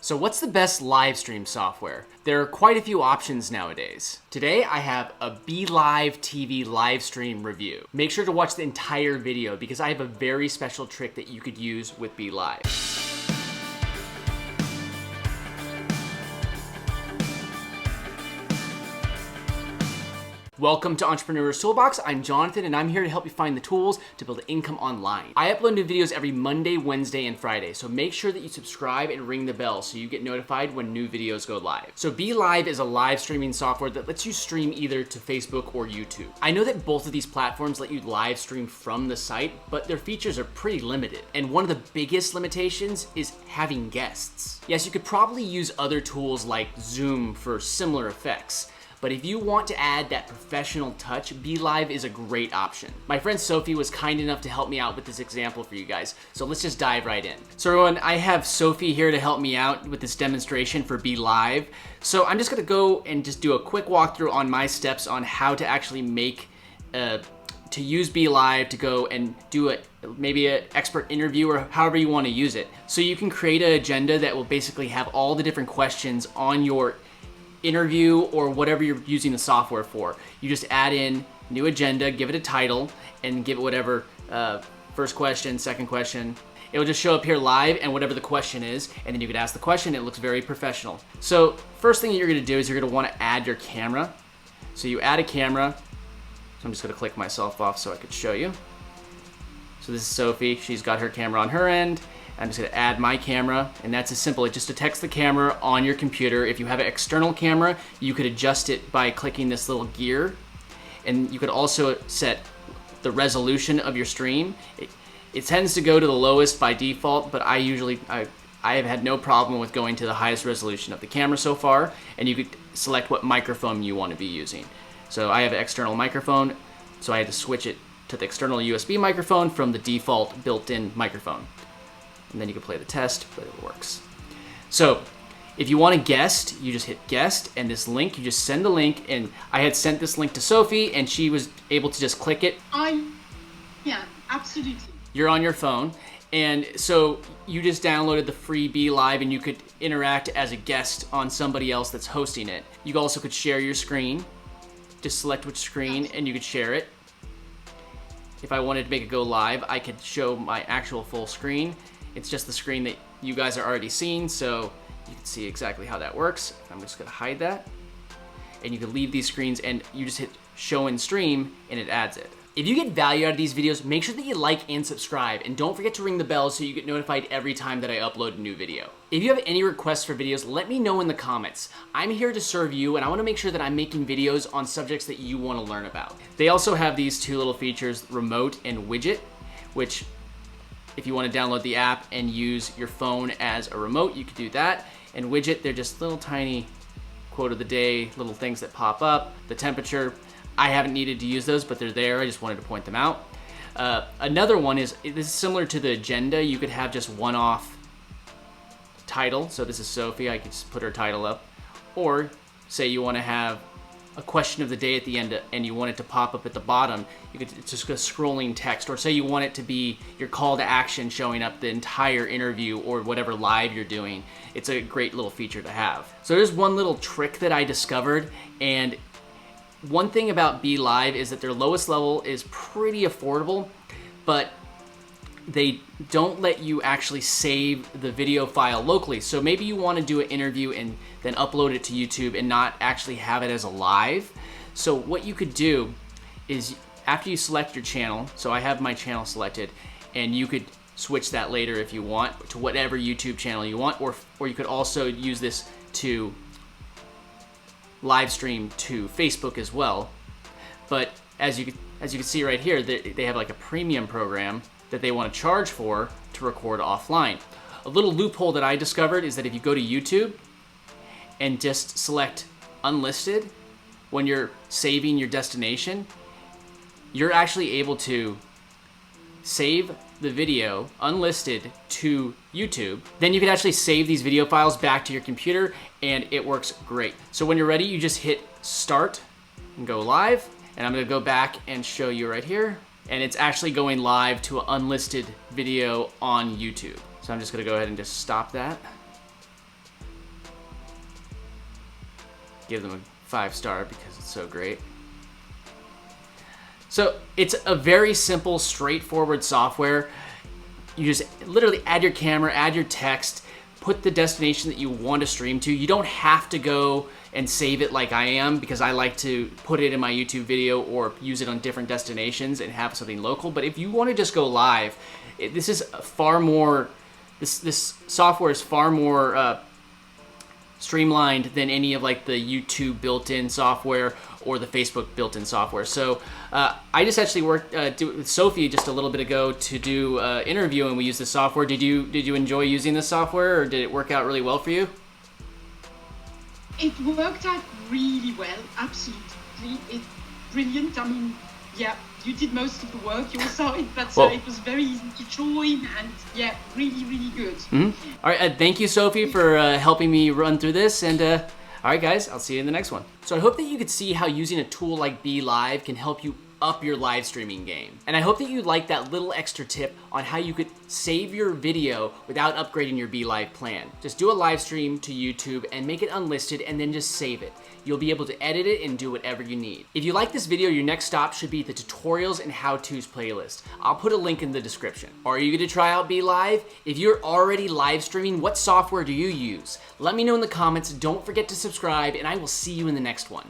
So what's the best live stream software? There are quite a few options nowadays. Today I have a BeLive TV Livestream review. Make sure to watch the entire video because I have a very special trick that you could use with BeLive. Welcome to Entrepreneur's Toolbox. I'm Jonathan and I'm here to help you find the tools to build income online. I upload new videos every Monday, Wednesday, and Friday, so make sure that you subscribe and ring the bell so you get notified when new videos go live. So BeLive is a live streaming software that lets you stream either to Facebook or YouTube. I know that both of these platforms let you live stream from the site, but their features are pretty limited. And one of the biggest limitations is having guests. Yes, you could probably use other tools like Zoom for similar effects, but if you want to add that professional touch, BeLive is a great option. My friend Sophie was kind enough to help me out with this example for you guys, so let's just dive right in. So everyone, I have Sophie here to help me out with this demonstration for BeLive. So I'm just gonna go and just do a quick walkthrough on my steps on how to actually make, to use BeLive to go and do maybe an expert interview or however you wanna use it. So you can create an agenda that will basically have all the different questions on your interview or whatever you're using the software for. You just add in new agenda, give it a title, and give it whatever first question, second question. It'll just show up here live and whatever the question is, and then you could ask the question. It looks very professional. So first thing you're gonna do is you're gonna wanna add your camera. So you add a camera. So I'm just gonna click myself off so I could show you. So this is Sophie. She's got her camera on her end. I'm just gonna add my camera, and that's as simple. It just detects the camera on your computer. If you have an external camera, you could adjust it by clicking this little gear, and you could also set the resolution of your stream. It tends to go to the lowest by default, but I have had no problem with going to the highest resolution of the camera so far, and you could select what microphone you want to be using. So I have an external microphone, so I had to switch it to the external USB microphone from the default built-in microphone. And then you can play the test, but it works. So if you want a guest, you just hit guest, and this link, you just send the link, and I had sent this link to Sophie, and she was able to just click it. Yeah, absolutely. You're on your phone, and so you just downloaded the free BeLive, and you could interact as a guest on somebody else that's hosting it. You also could share your screen. Just select which screen, and you could share it. If I wanted to make it go live, I could show my actual full screen. It's just the screen that you guys are already seeing, so you can see exactly how that works. I'm just gonna hide that. And you can leave these screens and you just hit show and stream and it adds it. If you get value out of these videos, make sure that you like and subscribe, and don't forget to ring the bell so you get notified every time that I upload a new video. If you have any requests for videos, let me know in the comments. I'm here to serve you, and I wanna make sure that I'm making videos on subjects that you wanna learn about. They also have these two little features, remote and widget, which if you want to download the app and use your phone as a remote, you could do that. And widget, they're just little tiny quote of the day, little things that pop up. The temperature, I haven't needed to use those, but they're there. I just wanted to point them out. Another one is, this is similar to the agenda. You could have just one-off title. So this is Sophie, I could just put her title up. Or say you want to have a question of the day at the end and you want it to pop up at the bottom, it's just a scrolling text. Or say you want it to be your call to action showing up the entire interview or whatever live you're doing. It's a great little feature to have. So there's one little trick that I discovered, and one thing about BeLive is that their lowest level is pretty affordable, but they don't let you actually save the video file locally. So maybe you want to do an interview and then upload it to YouTube and not actually have it as a live. So what you could do is after you select your channel, so I have my channel selected, and you could switch that later if you want to whatever YouTube channel you want, or you could also use this to live stream to Facebook as well. But as you can see right here, they have like a premium program that they want to charge for to record offline. A little loophole that I discovered is that if you go to YouTube and just select unlisted when you're saving your destination, you're actually able to save the video unlisted to YouTube. Then you can actually save these video files back to your computer, and it works great. So when you're ready, you just hit start and go live. And I'm gonna go back and show you right here. And it's actually going live to an unlisted video on YouTube. So I'm just gonna go ahead and just stop that. Give them a 5-star because it's so great. So it's a very simple, straightforward software. You just literally add your camera, add your text, put the destination that you want to stream to. You don't have to go and save it like I am, because I like to put it in my YouTube video or use it on different destinations and have something local. But if you want to just go live, this is far more, this software is far more streamlined than any of like the YouTube built-in software or the Facebook built-in software. So I just actually worked with Sophie just a little bit ago to do interview, and we used this software. Did you enjoy using this software, or did it work out really well for you? It worked out really well, absolutely. It's brilliant. I mean, yeah, you did most of the work yourself, but it was very easy to join, and yeah, really, really good. Mm-hmm. All right, thank you, Sophie, for helping me run through this, and all right, guys, I'll see you in the next one. So I hope that you could see how using a tool like BeLive can help you up your live streaming game. And I hope that you like that little extra tip on how you could save your video without upgrading your BeLive plan. Just do a live stream to YouTube and make it unlisted, and then just save it. You'll be able to edit it and do whatever you need. If you like this video, your next stop should be the tutorials and how-tos playlist. I'll put a link in the description. Are you gonna try out BeLive? If you're already live streaming, what software do you use? Let me know in the comments. Don't forget to subscribe, and I will see you in the next one.